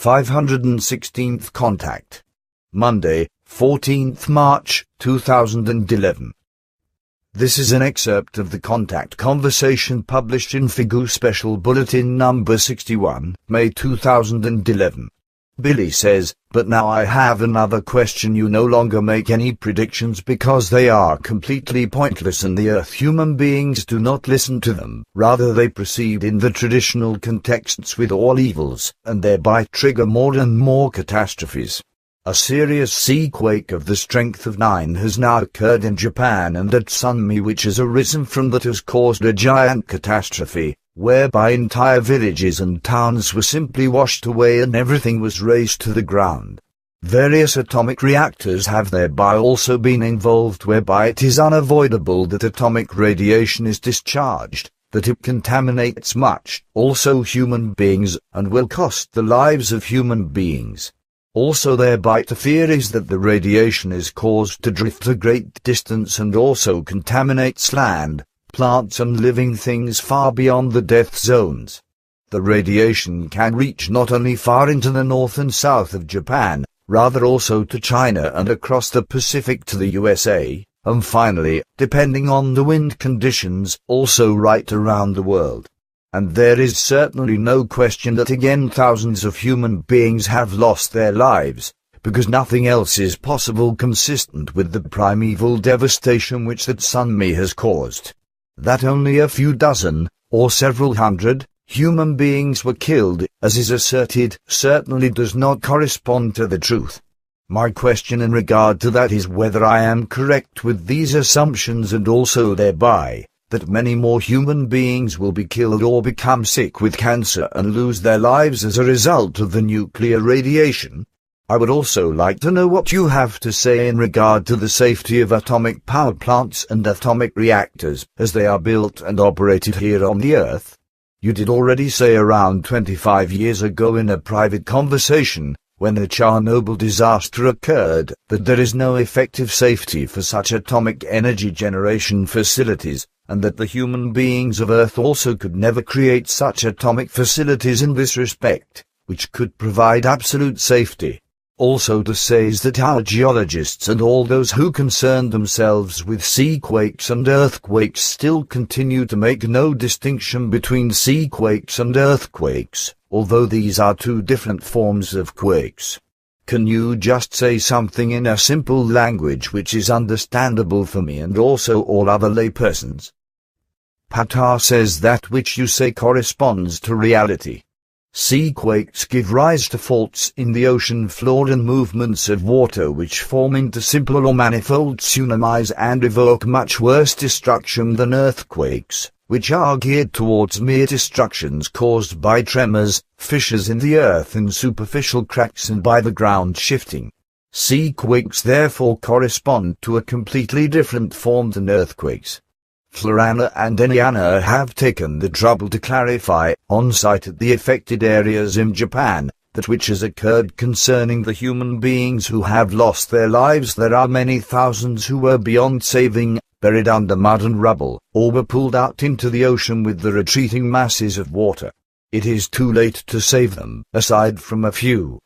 516th Contact. Monday, 14th March, 2011. This is an excerpt of the contact conversation published in Figu Special Bulletin number 61, May 2011. Billy says, "But now I have another question. You no longer make any predictions because they are completely pointless and the Earth human beings do not listen to them. Rather they proceed in the traditional contexts with all evils, and thereby trigger more and more catastrophes. A serious seaquake of the strength of 9 has now occurred in Japan and at Sunmi, which has arisen from that has caused a giant catastrophe, whereby entire villages and towns were simply washed away and everything was razed to the ground. Various atomic reactors have thereby also been involved, whereby it is unavoidable that atomic radiation is discharged, that it contaminates much, also human beings, and will cost the lives of human beings. Also thereby the fear is that the radiation is caused to drift a great distance and also contaminates land, plants and living things far beyond the death zones. The radiation can reach not only far into the north and south of Japan, rather also to China and across the Pacific to the USA, and finally, depending on the wind conditions, also right around the world. And there is certainly no question that again thousands of human beings have lost their lives, because nothing else is possible consistent with the primeval devastation which that Sunmi has caused. That only a few dozen, or several hundred, human beings were killed, as is asserted, certainly does not correspond to the truth. My question in regard to that is whether I am correct with these assumptions, and also thereby that many more human beings will be killed or become sick with cancer and lose their lives as a result of the nuclear radiation. I would also like to know what you have to say in regard to the safety of atomic power plants and atomic reactors as they are built and operated here on the Earth. You did already say around 25 years ago in a private conversation, when the Chernobyl disaster occurred, that there is no effective safety for such atomic energy generation facilities, and that the human beings of Earth also could never create such atomic facilities in this respect, which could provide absolute safety. Also to say is that our geologists and all those who concern themselves with seaquakes and earthquakes still continue to make no distinction between seaquakes and earthquakes, although these are two different forms of quakes. Can you just say something in a simple language which is understandable for me and also all other laypersons? Patar says that which you say corresponds to reality. Seaquakes give rise to faults in the ocean floor and movements of water which form into simple or manifold tsunamis and evoke much worse destruction than earthquakes, which are geared towards mere destructions caused by tremors, fissures in the earth and superficial cracks and by the ground shifting. Seaquakes therefore correspond to a completely different form than earthquakes. Plejaren and Meier have taken the trouble to clarify, on site at the affected areas in Japan, that which has occurred concerning the human beings who have lost their lives. There are many thousands who were beyond saving, buried under mud and rubble, or were pulled out into the ocean with the retreating masses of water. It is too late to save them, aside from a few.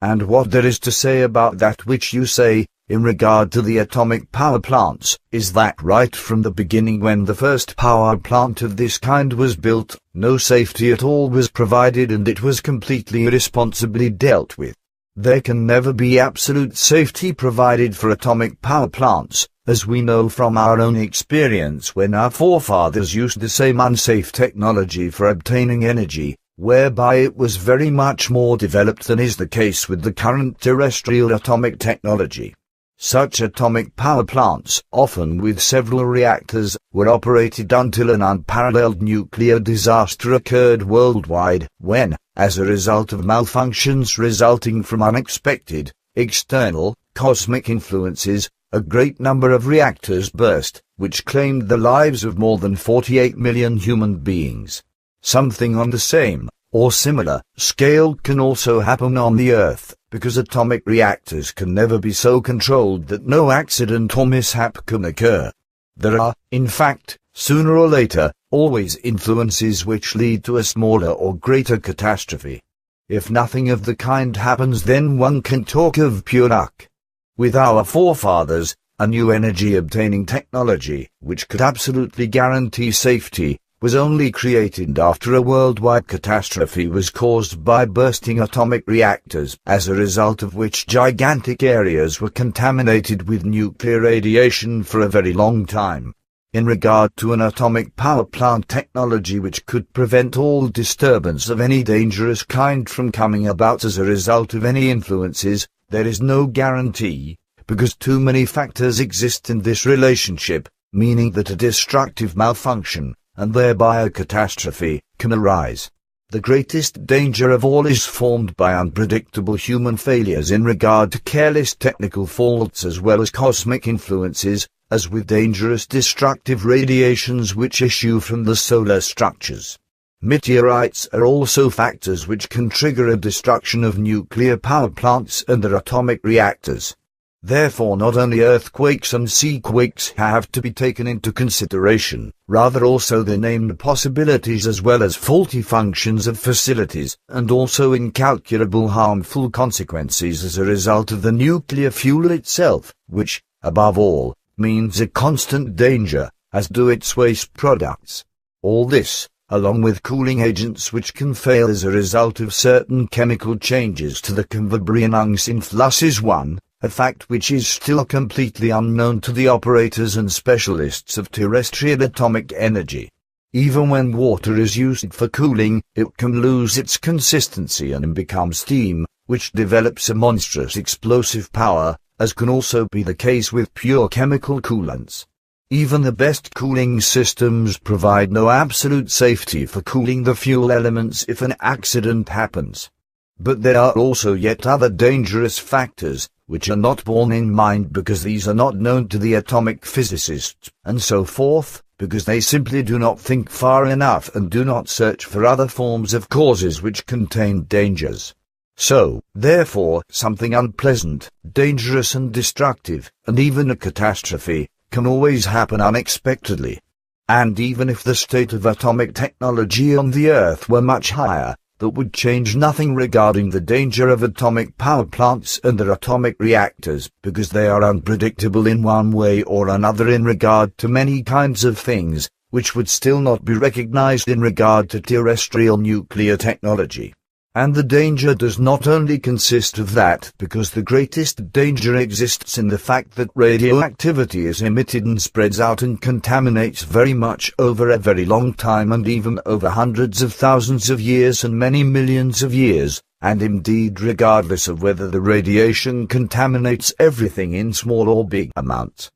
And what there is to say about that which you say, in regard to the atomic power plants, is that right from the beginning when the first power plant of this kind was built, no safety at all was provided and it was completely irresponsibly dealt with. There can never be absolute safety provided for atomic power plants, as we know from our own experience when our forefathers used the same unsafe technology for obtaining energy, whereby it was very much more developed than is the case with the current terrestrial atomic technology. Such atomic power plants, often with several reactors, were operated until an unparalleled nuclear disaster occurred worldwide, when, as a result of malfunctions resulting from unexpected, external, cosmic influences, a great number of reactors burst, which claimed the lives of more than 48 million human beings. Something on the same, or similar, scale can also happen on the Earth, because atomic reactors can never be so controlled that no accident or mishap can occur. There are, in fact, sooner or later, always influences which lead to a smaller or greater catastrophe. If nothing of the kind happens, then one can talk of pure luck. With our forefathers, a new energy-obtaining technology, which could absolutely guarantee safety, was only created after a worldwide catastrophe was caused by bursting atomic reactors, as a result of which gigantic areas were contaminated with nuclear radiation for a very long time. In regard to an atomic power plant technology which could prevent all disturbance of any dangerous kind from coming about as a result of any influences, there is no guarantee, because too many factors exist in this relationship, meaning that a destructive malfunction, and thereby a catastrophe, can arise. The greatest danger of all is formed by unpredictable human failures in regard to careless technical faults as well as cosmic influences, as with dangerous destructive radiations which issue from the solar structures. Meteorites are also factors which can trigger a destruction of nuclear power plants and their atomic reactors. Therefore, not only earthquakes and seaquakes have to be taken into consideration, rather also the named possibilities as well as faulty functions of facilities, and also incalculable harmful consequences as a result of the nuclear fuel itself, which, above all, means a constant danger, as do its waste products. All this, along with cooling agents which can fail as a result of certain chemical changes to the Verbrennungseinfluss, is one, a fact which is still completely unknown to the operators and specialists of terrestrial atomic energy. Even when water is used for cooling, it can lose its consistency and become steam, which develops a monstrous explosive power, as can also be the case with pure chemical coolants. Even the best cooling systems provide no absolute safety for cooling the fuel elements if an accident happens. But there are also yet other dangerous factors, which are not borne in mind because these are not known to the atomic physicists, and so forth, because they simply do not think far enough and do not search for other forms of causes which contain dangers. So, therefore, something unpleasant, dangerous and destructive, and even a catastrophe, can always happen unexpectedly. And even if the state of atomic technology on the Earth were much higher, that would change nothing regarding the danger of atomic power plants and their atomic reactors, because they are unpredictable in one way or another in regard to many kinds of things, which would still not be recognized in regard to terrestrial nuclear technology. And the danger does not only consist of that, because the greatest danger exists in the fact that radioactivity is emitted and spreads out and contaminates very much over a very long time, and even over hundreds of thousands of years and many millions of years, and indeed regardless of whether the radiation contaminates everything in small or big amounts.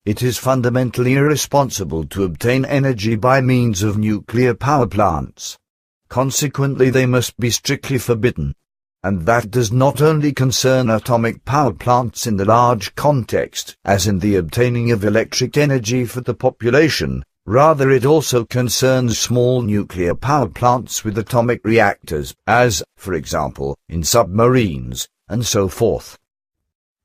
It is fundamentally irresponsible to obtain energy by means of nuclear power plants. Consequently, they must be strictly forbidden. And that does not only concern atomic power plants in the large context, as in the obtaining of electric energy for the population, rather it also concerns small nuclear power plants with atomic reactors, as, for example, in submarines, and so forth.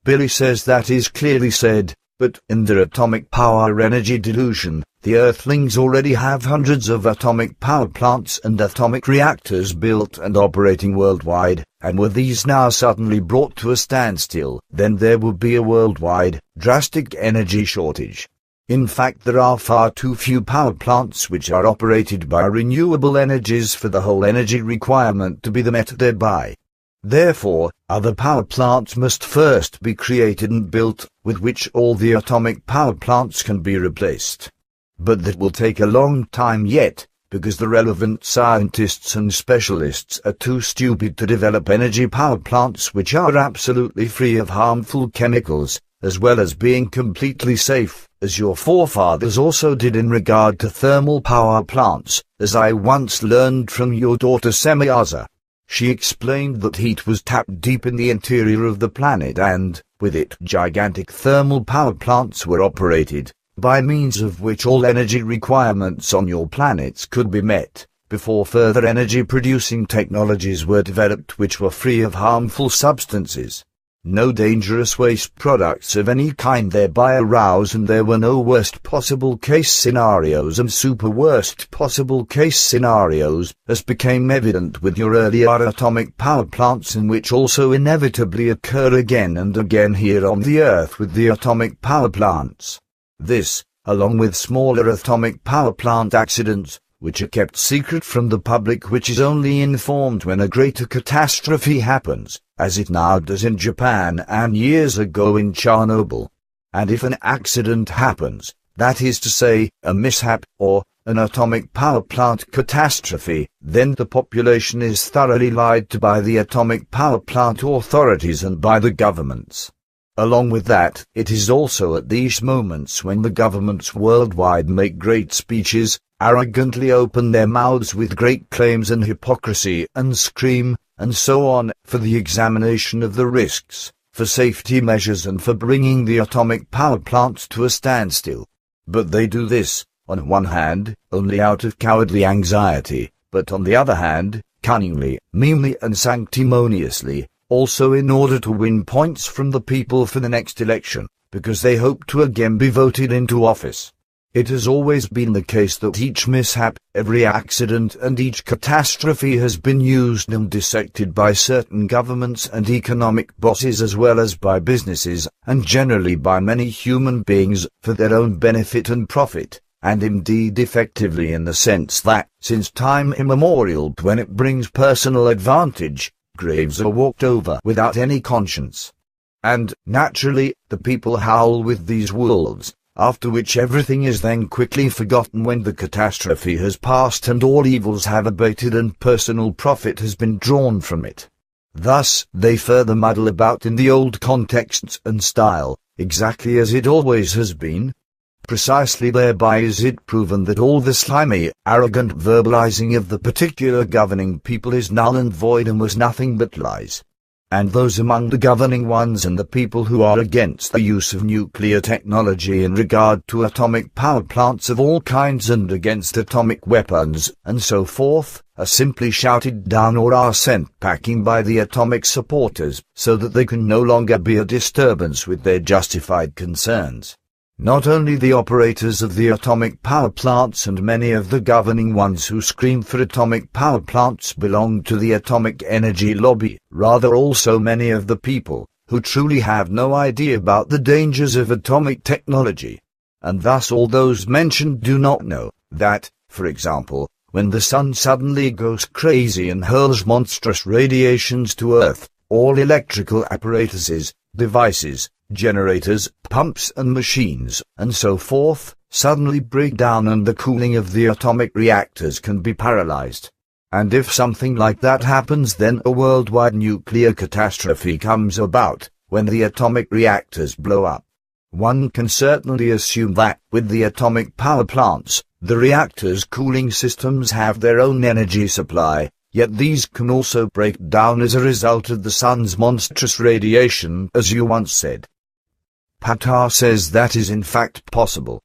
Billy says that is clearly said, but in their atomic power energy delusion, the Earthlings already have hundreds of atomic power plants and atomic reactors built and operating worldwide, and were these now suddenly brought to a standstill, then there would be a worldwide, drastic energy shortage. In fact, there are far too few power plants which are operated by renewable energies for the whole energy requirement to be met thereby. Therefore, other power plants must first be created and built, with which all the atomic power plants can be replaced. But that will take a long time yet, because the relevant scientists and specialists are too stupid to develop energy power plants which are absolutely free of harmful chemicals, as well as being completely safe, as your forefathers also did in regard to thermal power plants, as I once learned from your daughter Semyaza. She explained that heat was tapped deep in the interior of the planet and, with it, gigantic thermal power plants were operated, by means of which all energy requirements on your planets could be met, before further energy-producing technologies were developed which were free of harmful substances. No dangerous waste products of any kind thereby arose, and there were no worst possible case scenarios and super worst possible case scenarios, as became evident with your earlier atomic power plants, and which also inevitably occur again and again here on the Earth with the atomic power plants. This, along with smaller atomic power plant accidents, which are kept secret from the public, which is only informed when a greater catastrophe happens, as it now does in Japan and years ago in Chernobyl. And if an accident happens, that is to say, a mishap, or an atomic power plant catastrophe, then the population is thoroughly lied to by the atomic power plant authorities and by the governments. Along with that, it is also at these moments when the governments worldwide make great speeches, arrogantly open their mouths with great claims and hypocrisy, and scream, and so on, for the examination of the risks, for safety measures, and for bringing the atomic power plants to a standstill. But they do this, on one hand, only out of cowardly anxiety, but on the other hand, cunningly, meanly and sanctimoniously, also in order to win points from the people for the next election, because they hope to again be voted into office. It has always been the case that each mishap, every accident and each catastrophe has been used and dissected by certain governments and economic bosses, as well as by businesses, and generally by many human beings, for their own benefit and profit, and indeed effectively in the sense that, since time immemorial, when it brings personal advantage, graves are walked over without any conscience. And, naturally, the people howl with these wolves, after which everything is then quickly forgotten when the catastrophe has passed and all evils have abated and personal profit has been drawn from it. Thus, they further muddle about in the old contexts and style, exactly as it always has been. Precisely thereby is it proven that all the slimy, arrogant verbalizing of the particular governing people is null and void and was nothing but lies. And those among the governing ones and the people who are against the use of nuclear technology in regard to atomic power plants of all kinds and against atomic weapons, and so forth, are simply shouted down or are sent packing by the atomic supporters, so that they can no longer be a disturbance with their justified concerns. Not only the operators of the atomic power plants and many of the governing ones who scream for atomic power plants belong to the atomic energy lobby, rather also many of the people, who truly have no idea about the dangers of atomic technology. And thus all those mentioned do not know that, for example, when the sun suddenly goes crazy and hurls monstrous radiations to Earth, all electrical apparatuses, devices, generators, pumps and machines, and so forth, suddenly break down and the cooling of the atomic reactors can be paralyzed. And if something like that happens, then a worldwide nuclear catastrophe comes about, when the atomic reactors blow up. One can certainly assume that, with the atomic power plants, the reactors' cooling systems have their own energy supply, yet these can also break down as a result of the sun's monstrous radiation, as you once said. Patar says that is in fact possible.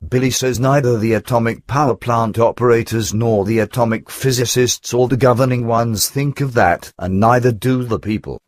Billy says neither the atomic power plant operators nor the atomic physicists or the governing ones think of that, and neither do the people.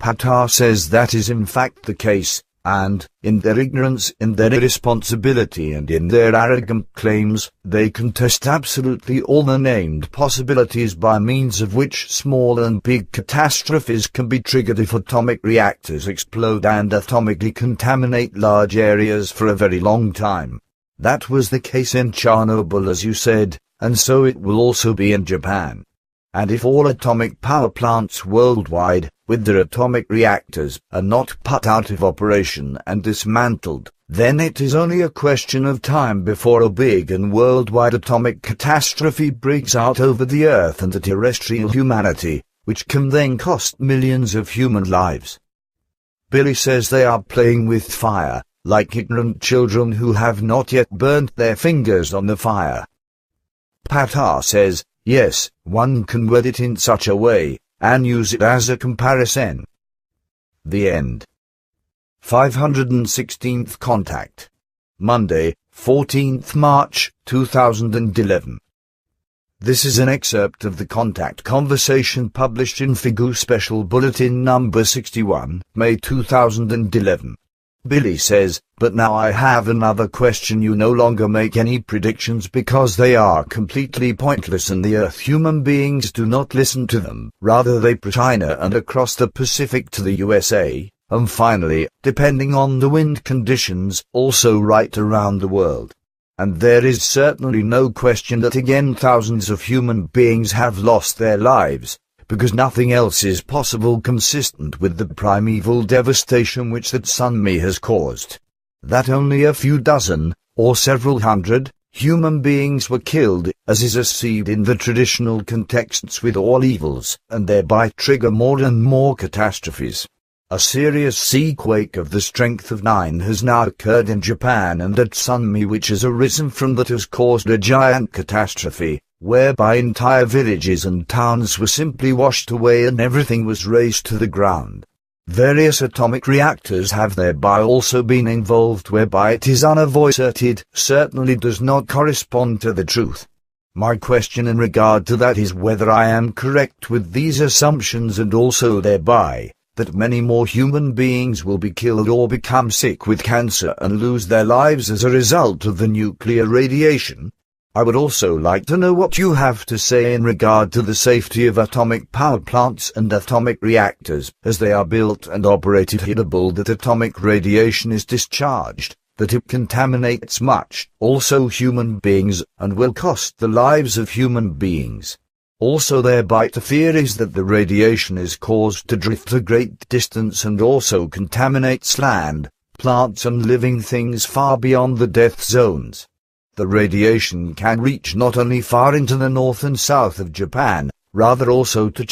Patar says that is in fact the case, and, in their ignorance, in their irresponsibility and in their arrogant claims, they contest absolutely all the named possibilities by means of which small and big catastrophes can be triggered if atomic reactors explode and atomically contaminate large areas for a very long time. That was the case in Chernobyl, as you said, and so it will also be in Japan. And if all atomic power plants worldwide, with their atomic reactors, are not put out of operation and dismantled, then it is only a question of time before a big and worldwide atomic catastrophe breaks out over the Earth and the terrestrial humanity, which can then cost millions of human lives. Billy says they are playing with fire, like ignorant children who have not yet burnt their fingers on the fire. Patar says, yes, one can word it in such a way, and use it as a comparison. The end. 516th Contact. Monday, 14th March, 2011. This is an excerpt of the contact conversation published in Figu Special Bulletin number 61, May 2011. Billy says, "But now I have another question. You no longer make any predictions because they are completely pointless and the Earth human beings do not listen to them. Rather they push China and across the Pacific to the USA, and finally, depending on the wind conditions, also right around the world. And there is certainly no question that again thousands of human beings have lost their lives, because nothing else is possible consistent with the primeval devastation which that tsunami has caused. That only a few dozen, or several hundred, human beings were killed, as is assumed in the traditional contexts with all evils, and thereby trigger more and more catastrophes. A serious seaquake of the strength of 9 has now occurred in Japan, and a tsunami which has arisen from that has caused a giant catastrophe, whereby entire villages and towns were simply washed away and everything was razed to the ground. Various atomic reactors have thereby also been involved, whereby it is unavoided, certainly does not correspond to the truth. My question in regard to that is whether I am correct with these assumptions, and also thereby that many more human beings will be killed or become sick with cancer and lose their lives as a result of the nuclear radiation. I would also like to know what you have to say in regard to the safety of atomic power plants and atomic reactors, as they are built and operated hittable that atomic radiation is discharged, that it contaminates much, also human beings, and will cost the lives of human beings. Also thereby the fear is that the radiation is caused to drift a great distance and also contaminates land, plants and living things far beyond the death zones. The radiation can reach not only far into the north and south of Japan, rather also to